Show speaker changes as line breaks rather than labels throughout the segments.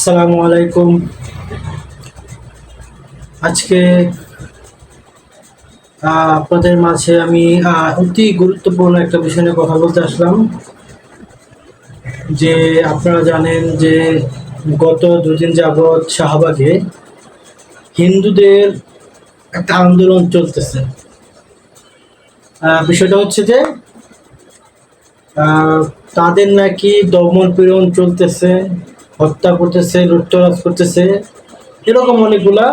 আসসালামু আলাইকুম। আজকে আপনাদের মাঝে আমি অতি গুরুত্বপূর্ণ একটা বিষয় নিয়ে কথা বলতে আসলাম। যে আপনারা জানেন যে গত দুদিন যাবৎ শাহবাগে হিন্দুদের একটা আন্দোলন চলতেছে। বিষয়টা হচ্ছে যে তাদের নাকি দমন পীড়ন চলতেছে, হত্যা করতেছে, লুটতরাজ করতেছে, এরকম অনেকগুলা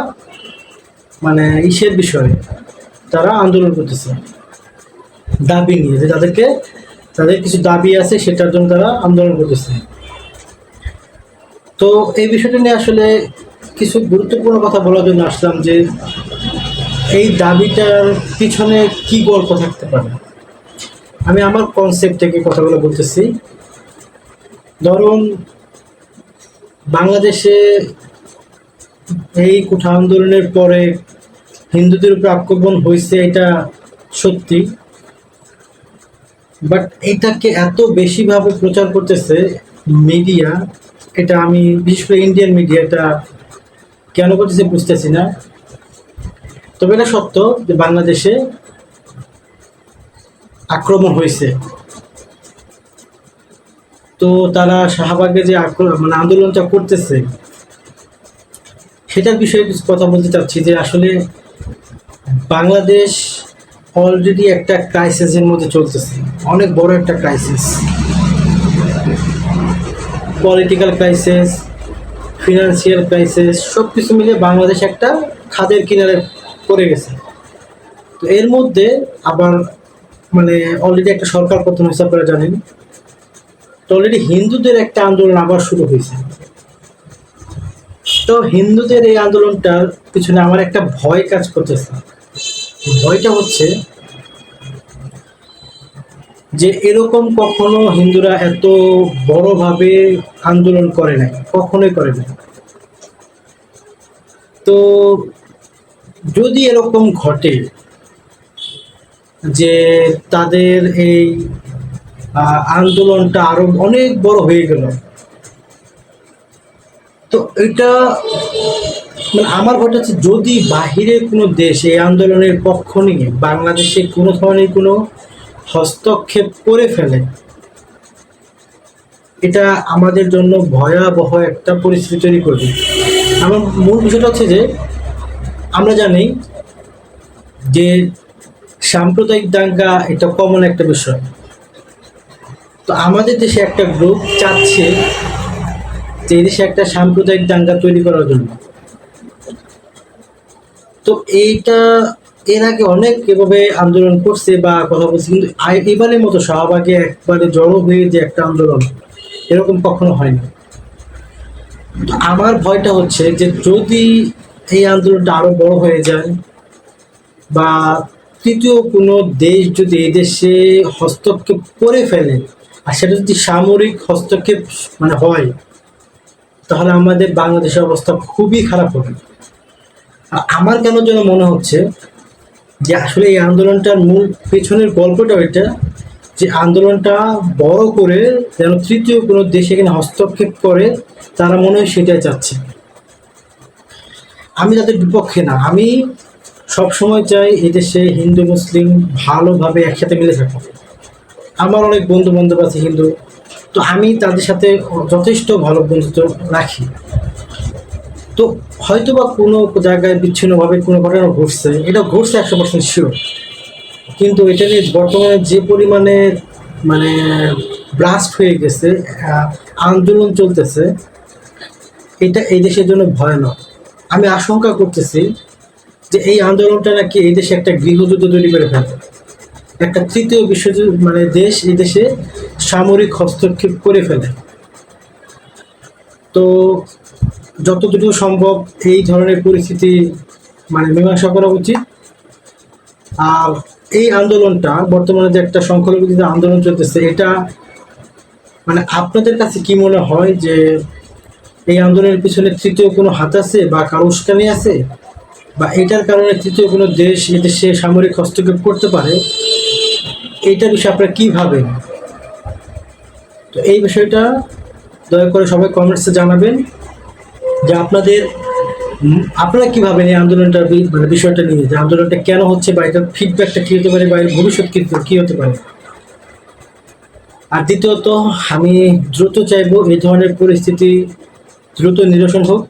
মানে ইসের বিষয়ে তারা আন্দোলন করতেছে, দাবি নিয়ে যে তাদের কিছু দাবি আছে, সেটার জন্য তারা আন্দোলন করতেছে। তো এই বিষয়টা নিয়ে আসলে কিছু গুরুত্বপূর্ণ কথা বলার জন্য আসলাম যে এই দাবিটার পিছনে কি গল্প থাকতে পারে। আমি আমার কনসেপ্ট থেকে কথাগুলো বলতেছি। ধরুন, বাংলাদেশে এই কোঠা আন্দোলনের পরে হিন্দুদের উপর আক্রমণ হয়েছে, এটা সত্যি। বাট এটাকে এত বেশিভাবে প্রচার করতেছে মিডিয়া, এটা আমি বিশেষ করে ইন্ডিয়ান মিডিয়া এটা কেন করতেছে বুঝতেছি না। তবে এটা সত্য যে বাংলাদেশে আক্রমণ হয়েছে। তো তারা শাহবাগে যে আন্দোলনটা করতেছে, সেটার বিষয়ে কিছু কথা বলতে চাচ্ছি। যে আসলে বাংলাদেশ অলরেডি একটা ক্রাইসিসের মধ্যে চলতেছে, অনেক বড় একটা crisis, political crisis, financial crisis, সব কিছু মিলে বাংলাদেশ একটা খাদের কিনারে পড়ে গেছে। তো এর মধ্যে আবার অলরেডি একটা সরকার পতন হয়েছে, আপনারা জানেন। তো অলরেডি হিন্দুদের একটা আন্দোলন আবার শুরু হয়েছে। তো হিন্দুদের এই আন্দোলনটার পিছনে আমার একটা ভয় কাজ করতেছে। ভয়টা হচ্ছে যে এরকম কখনো হিন্দুরা এত বড়ভাবে আন্দোলন করে নাই, কখনোই করে নাই। তো যদি এরকম ঘটে যে তাদের এই আন্দোলনটা আরো অনেক বড় হয়ে গেল, তো এটা আমার ভোট হচ্ছে যদি বাহিরের কোনো দেশ এই আন্দোলনের পক্ষ নিয়ে বাংলাদেশে কোনো ধরনের কোনো হস্তক্ষেপ করে ফেলে, এটা আমাদের জন্য ভয়াবহ একটা পরিস্থিতি তৈরি করবে। আমার মূল বিষয়টা হচ্ছে যে আমরা জানি যে সাম্প্রদায়িক দাঙ্গা এটা কমন একটা বিষয়। তো আমাদের দেশে একটা গ্রুপ চাচ্ছে যে এই দেশে একটা সাম্প্রদায়িক দাঙ্গা তৈরি করার জন্য। তো এইটা এর আগে অনেক এভাবে আন্দোলন করছে বা কথা বলছে, কিন্তু এবারের মতো শাহবাগে একবারে জড়ো হয়ে যে একটা আন্দোলন, এরকম কখনো হয়নি। তো আমার ভয়টা হচ্ছে যে যদি এই আন্দোলনটা আরো বড় হয়ে যায় বা তৃতীয় কোনো দেশ যদি এই দেশে হস্তক্ষেপ করে ফেলে, আর সেটা যদি সামরিক হস্তক্ষেপ হয়, তাহলে আমাদের বাংলাদেশের অবস্থা খুবই খারাপ হবে। আমার কেন যেন মনে হচ্ছে যে আসলে এই আন্দোলনটার মূল পেছনের গল্পটা এটা, যে আন্দোলনটা বড় করে যেন তৃতীয় কোনো দেশ এখানে হস্তক্ষেপ করে, তারা মনে হয় সেটাই চাচ্ছে। আমি তাদের বিপক্ষে না, আমি সবসময় চাই এদেশে হিন্দু মুসলিম ভালোভাবে একসাথে মিলে থাকবে। আমার অনেক বন্ধু বান্ধব আছে হিন্দু, তো আমি তাদের সাথে যথেষ্ট ভালো বন্ধুত্ব রাখি। তো হয়তো বা কোনো জায়গায় বিচ্ছিন্নভাবে কোনো ঘটনা ঘটছে, এটা ঘটছে 100% শিওর। কিন্তু এটা নিয়ে বর্তমানে যে পরিমাণে ব্লাস্ট হয়ে গেছে, আন্দোলন চলতেছে, এটা এই দেশের জন্য ভয়ানক। আমি আশঙ্কা করতেছি যে এই আন্দোলনটা নাকি এই দেশে একটা গৃহযুদ্ধ তৈরি করে ফেলে, একটা তৃতীয় বিশ্বযুদ্ধ দেশ এই দেশে সামরিক হস্তক্ষেপ করে ফেলে। তো যতটুকু সম্ভব এই ধরনের পরিস্থিতি মীমাংসা করা উচিত। আর এই আন্দোলনটা বর্তমানে যে একটা সংখ্যালঘুদের আন্দোলন চলতেছে, এটা আপনাদের কাছে কি মনে হয় যে এই আন্দোলনের পিছনে তৃতীয় কোনো হাত আছে বা কারো উস্কানি আছে, বা এটার কারণে তৃতীয় কোনো দেশ এদেশে সামরিক হস্তক্ষেপ করতে পারে? এইটা বিষয়ে আপনারা কি ভাবেন? তো এই বিষয়টা দয়া করে সবাই কমেন্টসে জানাবেন। যে আপনারা কীভাবে এই আন্দোলনটার মানে বিষয়টা নিয়ে, যে আন্দোলনটা কেন হচ্ছে বা এটার ফিডব্যাকটা কী হতে পারে বা এর ভবিষ্যৎ কী হতে পারে। আর দ্বিতীয়ত, আমি দ্রুত চাইবো এই ধরনের পরিস্থিতি দ্রুত নিরসন হোক,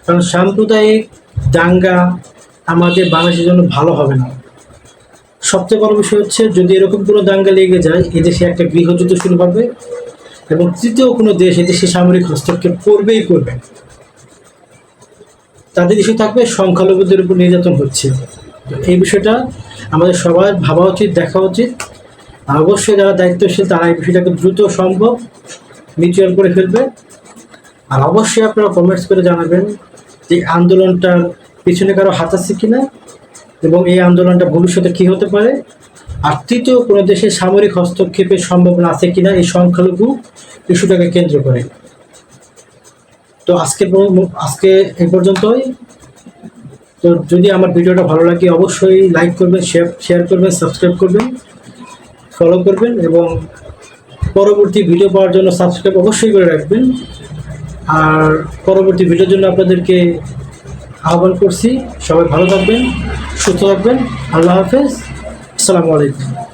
কারণ সাম্প্রদায়িক দাঙ্গা আমাদের বাংলাদেশের জন্য ভালো হবে না। সবচেয়ে বড় বিষয় হচ্ছে, যদি এরকম কোনো দাঙ্গা লেগে যায়, এদেশে একটা গৃহযুদ্ধ শুরু হবে এবং তৃতীয় কোনো দেশ এদেশে সামরিক হস্তক্ষেপ করবেই করবে। তাদের ইস্যু থাকবে সংখ্যালঘুদের উপর নির্যাতন হচ্ছে। তো এই বিষয়টা আমাদের সবার ভাবা উচিত, দেখা উচিত। আর অবশ্যই যারা দায়িত্বশীল তারা এই বিষয়টাকে দ্রুত সম্ভব মিউচুয়াল করে ফেলবে। আর অবশ্যই আপনারা কমেন্টস করে জানাবেন যে আন্দোলনটার পিছনে কারো হাত আছে কিনা এবং এই আন্দোলনটা ভবিষ্যতে কী হতে পারে। আর তৃতীয় কোনো দেশে সামরিক হস্তক্ষেপের সম্ভাবনা আছে কিনা এই সংখ্যালঘু ইস্যুটাকে কেন্দ্র করে। তো আজকে এই পর্যন্তই। তো যদি আমার ভিডিওটা ভালো লাগে অবশ্যই লাইক করবেন, শেয়ার করবেন, সাবস্ক্রাইব করবেন, ফলো করবেন এবং পরবর্তী ভিডিও পাওয়ার জন্য সাবস্ক্রাইব অবশ্যই করে রাখবেন। আর পরবর্তী ভিডিওর জন্য আপনাদেরকে আহ্বান করছি। সবাই ভালো থাকবেন, সুস্থ থাকবেন। আল্লাহ হাফেজ, আসসালামু আলাইকুম।